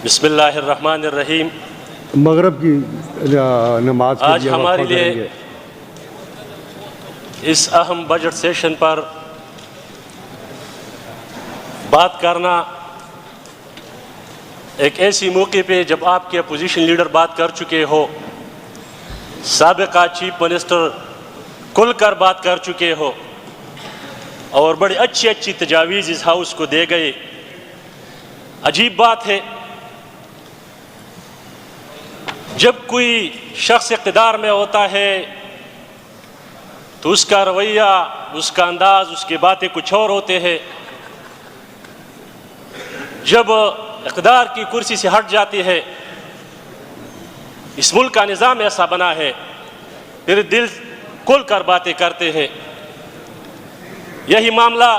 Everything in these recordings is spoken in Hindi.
बिस्मिल्लाहिर्रहमानिर्रहीम। मगरब की नमाज के आज लिए हमारे वक्फा लिए करेंगे। इस अहम बजट सेशन पर बात करना एक ऐसी मौके पे जब आपके अपोजिशन लीडर बात कर चुके हो, साबिका चीफ मिनिस्टर खुलकर बात कर चुके हो और बड़ी अच्छी अच्छी तजावीज़ इस हाउस को दे गए। अजीब बात है, जब कोई शख्स इक़्तिदार में होता है तो उसका रवैया, उसका अंदाज, उसकी बातें कुछ और होते हैं। जब इक़्तिदार की कुर्सी से हट जाती है, इस मुल्क का निज़ाम ऐसा बना है, फिर दिल खोल कर बातें करते हैं। यही मामला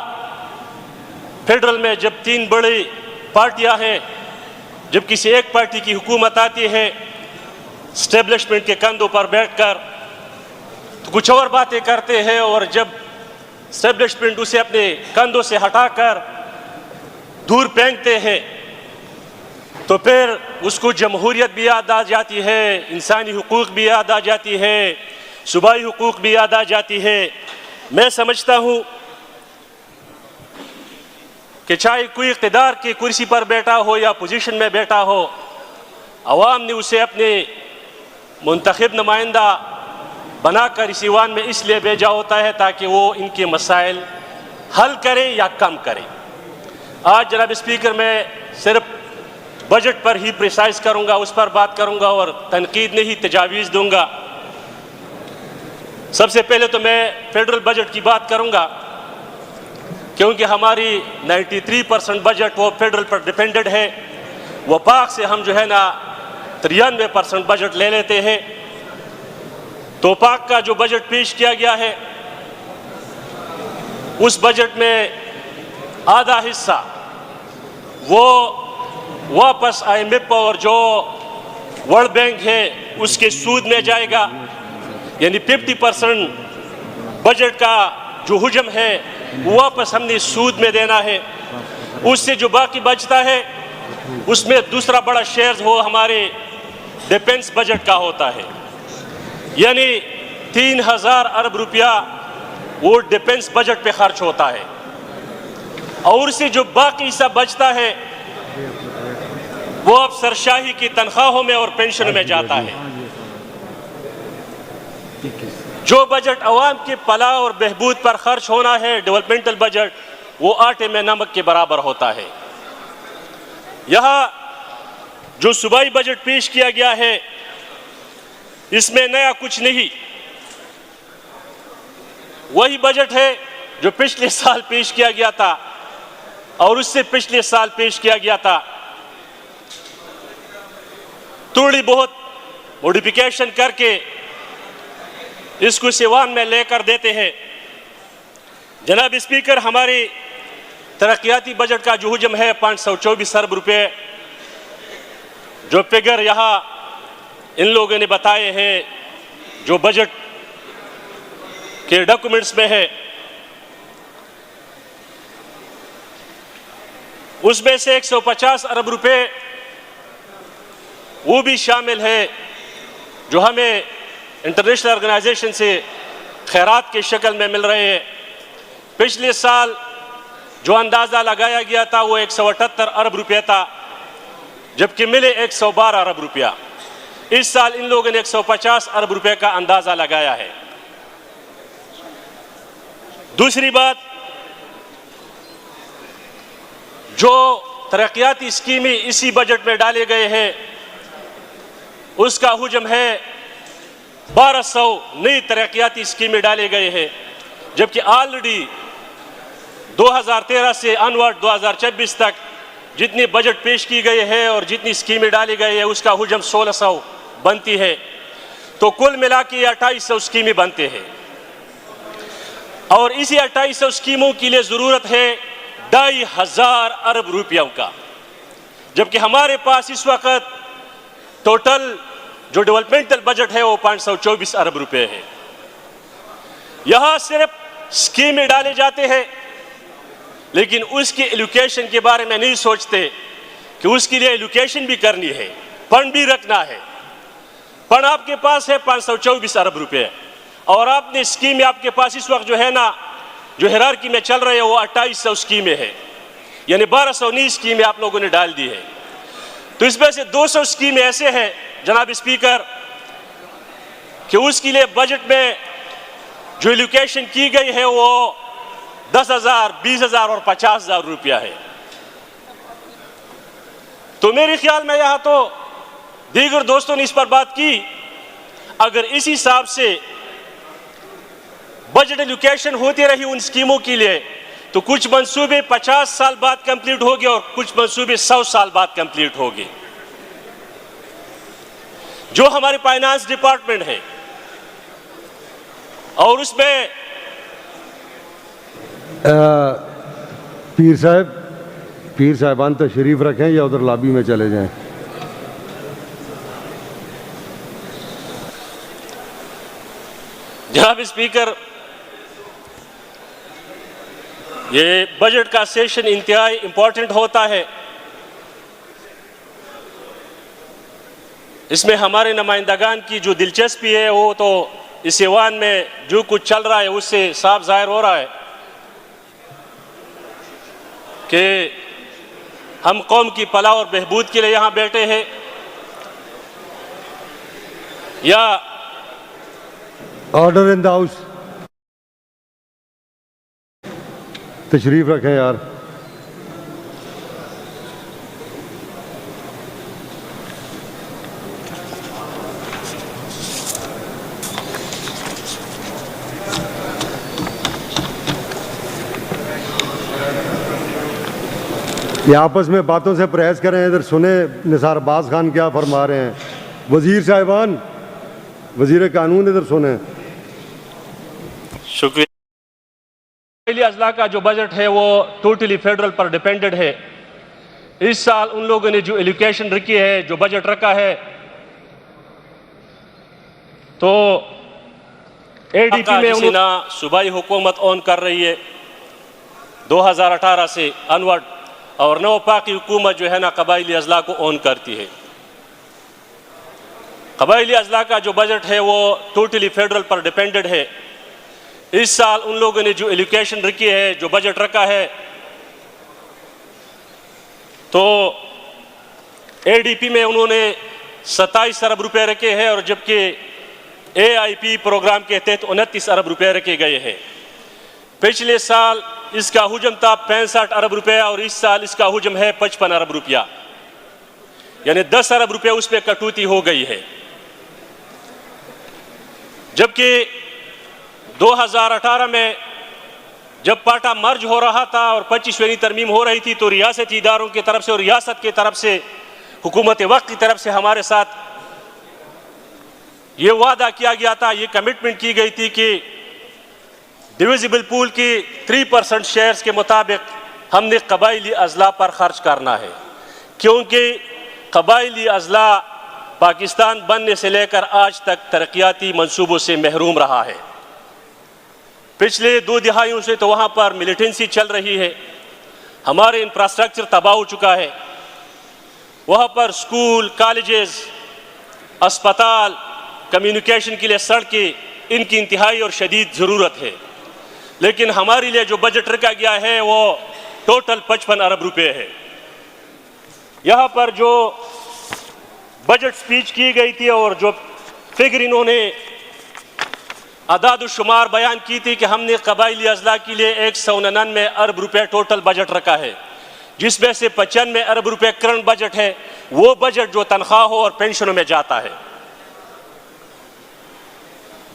फेडरल में जब तीन बड़ी पार्टियां हैं, जब किसी एक पार्टी की हुकूमत आती है स्टेब्लिशमेंट के कंधों पर बैठकर तो कुछ और बातें करते हैं, और जब स्टेब्लिशमेंट उसे अपने कंधों से हटाकर दूर फेंकते हैं तो फिर उसको जमहूरियत भी याद आ जाती है, इंसानी हुकूक भी याद आ जाती है, सूबाई हुकूक भी याद आ जाती है। मैं समझता हूँ कि चाहे कोई इक़्तिदार की कुर्सी पर बैठा हो या पोजीशन में बैठा हो, अवाम ने उसे अपने मुंतखब नुमाइंदा बनाकर इस ईवान में इसलिए भेजा होता है ताकि वो इनके मसाइल हल करे या कम करे। आज जनाब स्पीकर, मैं सिर्फ बजट पर ही प्रिसाइज करूंगा, उस पर बात करूंगा और तनकीद नहीं तजावीज़ दूंगा। सबसे पहले तो मैं फेडरल बजट की बात करूंगा, क्योंकि हमारी 93% बजट वो फेडरल पर डिपेंडेड है। वफाक से हम जो है ना 93% बजट ले लेते हैं। तो पाक का जो बजट पेश किया गया है, उस बजट में आधा हिस्सा वो वापस IMF और जो वर्ल्ड बैंक है उसके सूद में जाएगा, यानी 50% बजट का जो हुजम है वो वापस हमने सूद में देना है। उससे जो बाकी बचता है उसमें दूसरा बड़ा शेयर हो हमारे डिफेंस बजट का होता है, यानी 3000 अरब रुपया वो डिफेंस बजट पे खर्च होता है। और उससे जो बाकी हिस्सा बचता है वो अब सरशाही की तनख्वाहों में और पेंशन में जाता है। जो बजट अवाम के फलाह और बहबूद पर खर्च होना है, डेवलपमेंटल बजट, वो आटे में नमक के बराबर होता है। यहाँ जो सूबाई बजट पेश किया गया है इसमें नया कुछ नहीं, वही बजट है जो पिछले साल पेश किया गया था और उससे पिछले साल पेश किया गया था। थोड़ी बहुत मॉडिफिकेशन करके इसको सिवान में लेकर देते हैं। जनाब स्पीकर, हमारी तरक्याती बजट का जो हुजम है 524 अरब रुपये, जो फिगर यहाँ इन लोगों ने बताए हैं, जो बजट के डॉक्यूमेंट्स में है, उसमें से 150 अरब रुपये वो भी शामिल है जो हमें इंटरनेशनल ऑर्गेनाइजेशन से खैरात की शक्ल में मिल रहे हैं। पिछले साल जो अंदाज़ा लगाया गया था वो 178 अरब रुपये था, जबकि मिले 112 अरब रुपया। इस साल इन लोगों ने 150 अरब रुपये का अंदाज़ा लगाया है। दूसरी बात, जो तरक्याती स्कीमें इसी बजट में डाले गए हैं उसका हुजम है 1200 नई तरक्याती स्कीमें डाले गए हैं, जबकि ऑलरेडी 2013 से अनवर्ड 2026 तक जितनी बजट पेश की गई है और जितनी स्कीमें डाली गई है उसका हुजम 1600 बनती है। तो कुल मिला के 2800 स्कीमें बनते हैं और इसी 2800 स्कीमों के लिए ज़रूरत है 2500 अरब रुपयों का, जबकि हमारे पास इस वक्त टोटल जो डेवलपमेंटल बजट है वो 524 अरब रुपये है। यहाँ सिर्फ स्कीमें डाले जाते हैं लेकिन उसकी एलोकेशन के बारे में नहीं सोचते कि उसके लिए एलोकेशन भी करनी है, फंड भी रखना है। फंड आपके पास है 524 अरब रुपए, और आपने स्कीमें आपके पास इस वक्त जो है ना, जो हिरारकी में चल रहे हैं, वो 2800 स्कीमें हैं, यानी 1219 स्कीमें आप लोगों ने डाल दी है। तो इसमें से 200 स्कीमें ऐसे हैं जनाब स्पीकर कि उसके लिए बजट में जो एलोकेशन की गई है वो 10,000, 20,000 और 50,000 रुपया है। तो मेरे ख्याल में यहाँ तो दीगर दोस्तों ने इस पर बात की, अगर इस हिसाब से बजट एलोकेशन होती रही उन स्कीमों के लिए, तो कुछ मंसूबे 50 साल बाद कंप्लीट होंगे और कुछ मंसूबे 100 साल बाद कंप्लीट होंगे। जो हमारे फाइनेंस डिपार्टमेंट है और उसमें पीर साहिबान तशरीफ रखें या उधर लॉबी में चले जाएं। जनाब स्पीकर, ये बजट का सेशन इंतहाई इंपॉर्टेंट होता है। इसमें हमारे नुमाइंदगान की जो दिलचस्पी है वो तो इस ऐवान में जो कुछ चल रहा है उससे साफ जाहिर हो रहा है कि हम कौम की फलाह और बहबूद के लिए यहाँ बैठे हैं, या ऑर्डर इन द हाउस। तशरीफ रखें यार। ये आपस में बातों से परहेज करें, इधर सुने निसार अब्बास खान क्या फरमा रहे हैं। वजीर साहिबान, वजीर कानून इधर सुने। शुक्रिया। अजला का जो बजट है वो टोटली फेडरल पर डिपेंडेंट है। इस साल उन लोगों ने जो एलोकेशन रखी है, जो बजट रखा है, तो एडीपी में उन्होंने सूबाई हुकूमत ऑन कर रही है 2018 से अनवर्ड, और नौपाकी हुकूमत जो है ना कबायली अजला को ऑन करती है। कबायली अजला का जो बजट है वो टोटली फेडरल पर डिपेंडेंट है। इस साल उन लोगों ने जो एलोकेशन रखी है, जो बजट रखा है, तो एडीपी में उन्होंने 27 अरब रुपए रखे हैं, और जबकि एआईपी प्रोग्राम के तहत 29 अरब रुपए रखे गए हैं। पिछले साल इसका हुजम था 65 अरब रुपए और इस साल इसका हुजम है 55 अरब रुपया, यानी 10 अरब रुपए उसमें कटौती हो गई है। जबकि 2018 में जब पाटा मर्ज हो रहा था और 25वीं तरमीम हो रही थी, तो रियासती इदारों की तरफ से और रियासत की तरफ से, हुकूमत वक्त की तरफ से हमारे साथ ये वादा किया गया था, ये कमिटमेंट की गई थी कि डिविजिबल पूल की 3% शेयर्स के मुताबिक हमने कबायली अजला पर खर्च करना है, क्योंकि कबायली अजला पाकिस्तान बनने से लेकर आज तक तरक्याती मंसूबों से महरूम रहा है। पिछले 2 दिहाइयों से तो वहाँ पर मिलिटेंसी चल रही है, हमारे इंफ्रास्ट्रक्चर तबाह हो चुका है, वहाँ पर स्कूल, कॉलेजेस, अस्पताल, कम्युनिकेशन के लिए सड़कें, इनकी इंतहाई और शदीद ज़रूरत है। लेकिन हमारे लिए जो बजट रखा गया है वो टोटल 55 अरब रुपए है। यहाँ पर जो बजट स्पीच की गई थी और जो फिगर इन्होंने अदाद शुमार बयान की थी कि हमने कबायली अजला के लिए 199 अरब रुपए टोटल बजट रखा है, जिसमें से 95 अरब रुपए करंट बजट है, वो बजट जो तनख्वाह और पेंशनों में जाता है।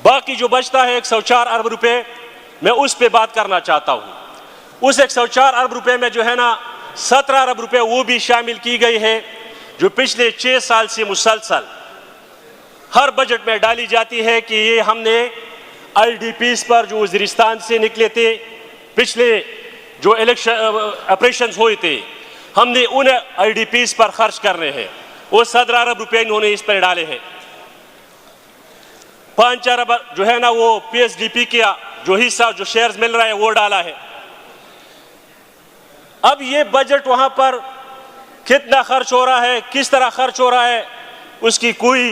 बाकी जो बचता है 104 अरब रुपए, मैं उस पे बात करना चाहता हूँ। उस 104 अरब रुपए में जो है ना 17 अरब रुपए वो भी शामिल की गई है, जो पिछले 6 साल से मुसलसल हर बजट में डाली जाती है कि ये हमने आईडीपीस पर जो वज़ीरिस्तान से निकले थे, पिछले जो इलेक्शन ऑपरेशंस हुए थे, हमने उन आईडीपीस पर खर्च करने हैं। वो 17 अरब रुपए इन्होंने इस पर डाले हैं। 5 अरब जो है ना वो पीएसडीपी का जो हिस्सा, जो शेयर्स मिल रहा है, वो डाला है। अब ये बजट वहां पर कितना खर्च हो रहा है, किस तरह खर्च हो रहा है, उसकी कोई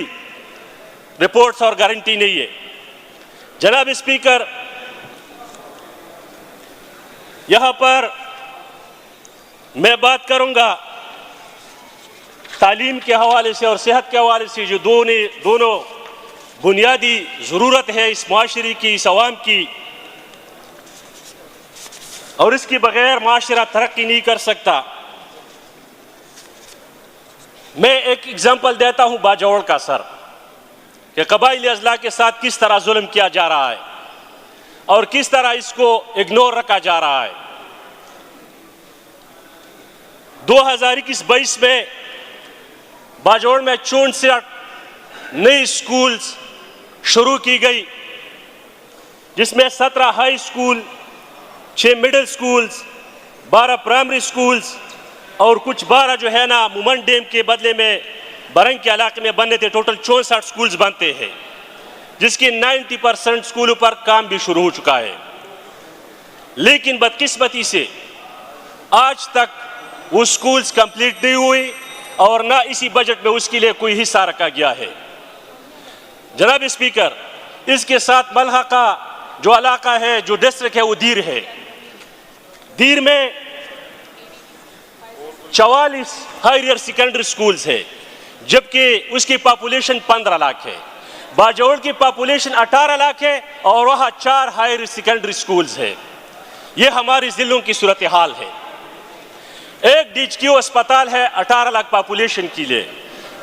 रिपोर्ट्स और गारंटी नहीं है। जनाब स्पीकर, यहां पर मैं बात करूंगा तालीम के हवाले से और सेहत के हवाले से, जो दोनों बुनियादी ज़रूरत है इस माशरे की, इस अवाम की, और इसके बगैर माशरा तरक्की नहीं कर सकता। मैं एक एग्जाम्पल देता हूं बाजौड़ का सर, कि कबाइली अजला के साथ किस तरह जुल्म किया जा रहा है और किस तरह इसको इग्नोर रखा जा रहा है। 2021-22 में बाजौड़ में 64 नई स्कूल्स शुरू की गई, जिसमें 17 high school, 6 middle schools, 12 primary schools और कुछ 12 जो है ना मुमन डैम के बदले में बरंग के इलाके में बनने थे। टोटल 64 स्कूल्स बनते हैं, जिसकी 90% स्कूलों पर काम भी शुरू हो चुका है। लेकिन बदकिस्मती से आज तक वो स्कूल्स कंप्लीट नहीं हुई और ना इसी बजट में उसके लिए कोई हिस्सा रखा गया है। जनाब स्पीकर, इसके साथ मलहका जो इलाका है, जो डिस्ट्रिक्ट है, वो दीर है। दीर में 44 हायर सेकेंडरी स्कूल्स है, जबकि उसकी पॉपुलेशन 15 लाख है। बाजौड़ की पॉपुलेशन 18 लाख है और वहाँ 4 हायर सेकेंडरी स्कूल्स है। ये हमारी जिलों की सूरत हाल है। एक DHQ अस्पताल है 18 लाख पॉपुलेशन के लिए।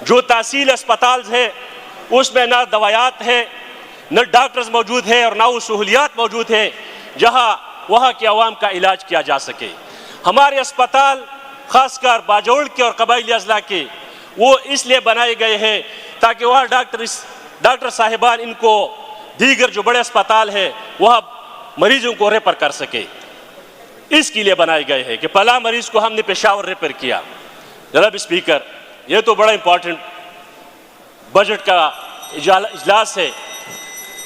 जो तहसील अस्पताल है उसमें ना दवायात है, न डॉक्टर्स मौजूद है और ना वो सहूलियात मौजूद है जहाँ वहाँ के अवाम का इलाज किया जा सके। हमारे अस्पताल खासकर बाजौड़ के और कबाइली अजला के वो इसलिए बनाए गए हैं ताकि वहाँ डॉक्टर साहिबान इनको दीगर जो बड़े अस्पताल है वहाँ मरीजों को रेफर कर सके। इसके लिए बनाए गए हैं कि पहला मरीज को हमने पेशावर रेफर किया। जनाब स्पीकर, ये तो बड़ा इंपॉर्टेंट बजट का इजलास है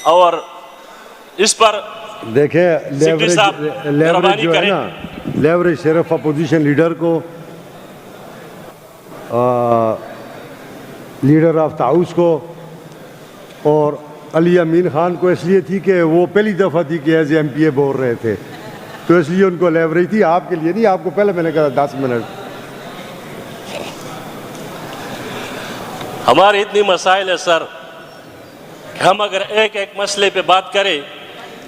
और इस पर देखें लेवरेज जो है ना, लेवरेज सिर्फ अपोजिशन लीडर को, लीडर ऑफ द हाउस को और अली अमीन खान को इसलिए थी कि वो पहली दफ़ा थी कि एज MPA बोल रहे थे, तो इसलिए उनको लेवरेज थी। आपके लिए नहीं, आपको पहले मैंने कहा 10 मिनट। हमारे इतनी मसाइल है सर, हम अगर एक एक मसले पे बात करें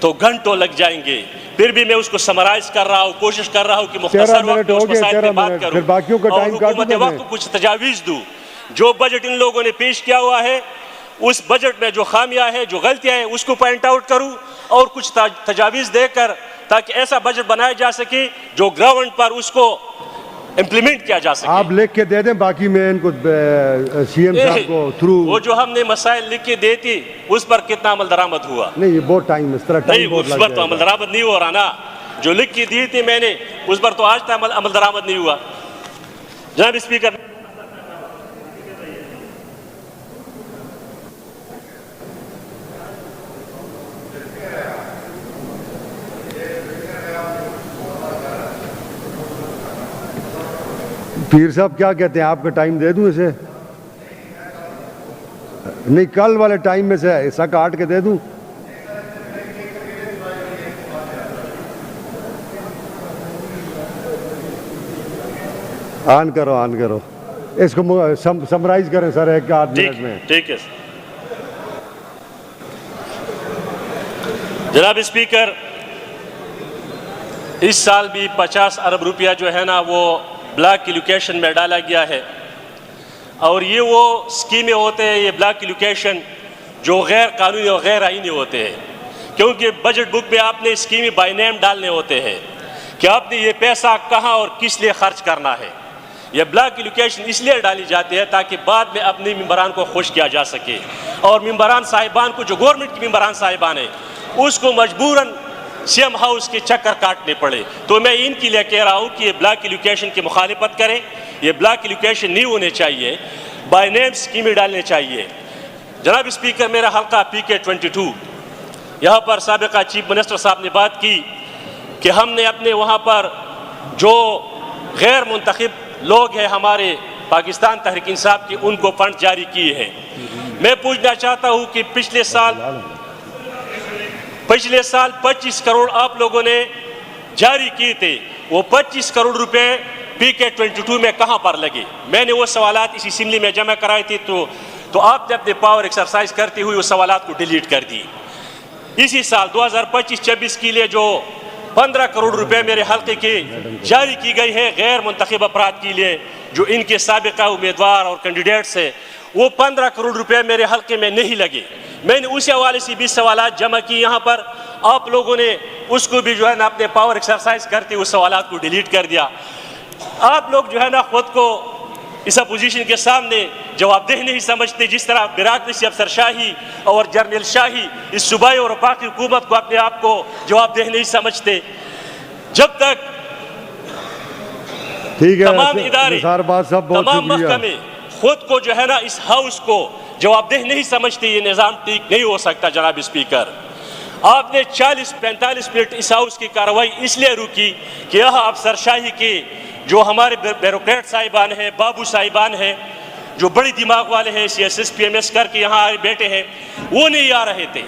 तो घंटों लग जाएंगे। फिर भी मैं उसको समराइज कर रहा हूँ, कोशिश कर रहा हूँ कि मुख्तसर वक्त में उस मसाइल पे बात करूँ और हुकूमत वक्त को कुछ तजावीज़ दूँ। जो बजट इन लोगों ने पेश किया हुआ है उस बजट में जो खामियां हैं, जो गलतियां हैं, उसको पॉइंट आउट करूं और कुछ तजावीज़ देकर ताकि ऐसा बजट बनाया जा सके जो ग्राउंड पर उसको इम्प्लीमेंट किया जा सके। आप लिख के दे दें, बाकी मैं इनको CM साहब को थ्रू वो जो हमने मसाइल लिख के दी थी उस पर कितना अमल दरामद हुआ? नहीं, ये बहुत टाइम, इस तरह टाइम बहुत लग उस पर तो अमल दरामद नहीं हो रहा ना। जो लिख के दी थी मैंने उस पर तो आज तक अमल दरामद नहीं हुआ। जनाब स्पीकर, पीर साहब क्या कहते हैं, आपका टाइम दे दूं इसे? नहीं, कल वाले टाइम में से हिस्सा काट के दे दूं? ऑन करो, ऑन करो, इसको समराइज करें सर एक आध मिनट में। ठीक है जनाब स्पीकर, इस साल भी 50 अरब रुपया जो है ना वो ब्लॉक एलोकेशन में डाला गया है और ये वो स्कीमें होते हैं, ये ब्लॉक एलोकेशन जो गैर कानूनी और गैर आईनी होते हैं, क्योंकि बजट बुक में आपने स्कीमें बाय नेम डालने होते हैं कि आपने ये पैसा कहाँ और किस लिए खर्च करना है। ये ब्लॉक एलोकेशन इसलिए डाली जाती है ताकि बाद में अपने मेंबरान को खुश किया जा सके और मेंबरान साहिबान को, जो गवर्नमेंट के मेंबरान साहिबान है, उसको मजबूरन CM हाउस के चक्कर काटने पड़े। तो मैं इनके लिए कह रहा हूँ कि ये ब्लॉक एलोकेशन की मुखालिफत करें। ये ब्लॉक एलोकेशन नहीं होने चाहिए, बाय नेम स्कीमें डालने चाहिए। जनाब स्पीकर, मेरा हल्का PK 22, यहाँ पर साबिका चीफ मिनिस्टर साहब ने बात की कि हमने अपने वहाँ पर जो गैर मुंतखब लोग हैं हमारे पाकिस्तान तहरीक इंसाफ के, उनको फंड जारी किए हैं। मैं पूछना चाहता हूं कि पिछले साल 25 करोड़ आप लोगों ने जारी किए थे, वो 25 करोड़ रुपए PK-22 में कहां पर लगे? मैंने वो सवालात इसी असेंबली में जमा कराए थे, तो आपने अपने पावर एक्सरसाइज करते हुए उस सवालात को डिलीट कर दिए। इसी साल 2025-26 के लिए जो 15 करोड़ रुपए मेरे हल्के के जारी की गई है गैर मुंतखब अफराद के लिए, जो इनके साबिका उम्मीदवार और कैंडिडेट्स है, वो 15 करोड़ रुपए मेरे हल्के में नहीं लगे। मैंने उस हवाले से भी सवालात जमा किए यहाँ पर, आप लोगों ने उसको भी जो है ना अपने पावर एक्सरसाइज करते उस सवालात को डिलीट कर दिया। आप लोग जो है ना खुद को इस अपोजिशन के सामने जवाबदेह नहीं समझते, जिस तरह ब्यूरोक्रेसी अफसरशाही और जर्नल शाही इस सूबाई और वफाकी हुकूमत को अपने आप को जवाबदेह नहीं समझते। जब तक तमाम इदारे, तमाम महकमे खुद को जो है ना इस हाउस को जवाबदेह नहीं समझते, ये निज़ाम ठीक नहीं हो सकता। जनाब स्पीकर, आपने 40-45 मिनट इस हाउस की कार्रवाई इसलिए रुकी कि यह अफसरशाही के जो हमारे ब्यूरोक्रेट साहिबान हैं, बाबू साहिबान हैं, जो बड़ी दिमाग वाले हैं, CSS PMS करके यहाँ बैठे हैं, वो नहीं आ रहे थे।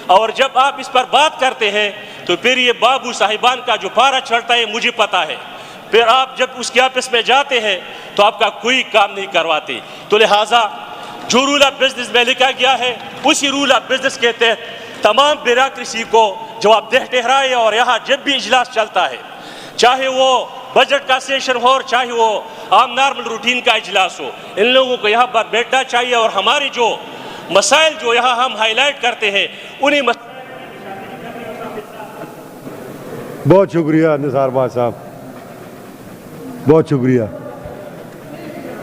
और जब आप इस पर बात करते हैं तो फिर ये बाबू साहिबान का जो पारा चढ़ता है मुझे पता है। फिर आप जब उसके ऑफिस में जाते हैं तो आपका कोई काम नहीं करवाते। तो लिहाजा जो रूल ऑफ बिजनेस में लिखा गया है उसी रूल ऑफ बिजनेस के तहत तमाम ब्यूरोक्रेसी को जवाबदेह ठहराए। और यहाँ जब भी इजलास चलता है, चाहे वो बजट का सेशन हो और चाहे वो आम नॉर्मल रूटीन का इजलास हो, इन लोगों को यहाँ पर बैठना चाहिए और हमारी जो मसाइल जो यहाँ हम हाईलाइट करते हैं उन्हीं बहुत शुक्रिया निसार बात साहब, बहुत शुक्रिया।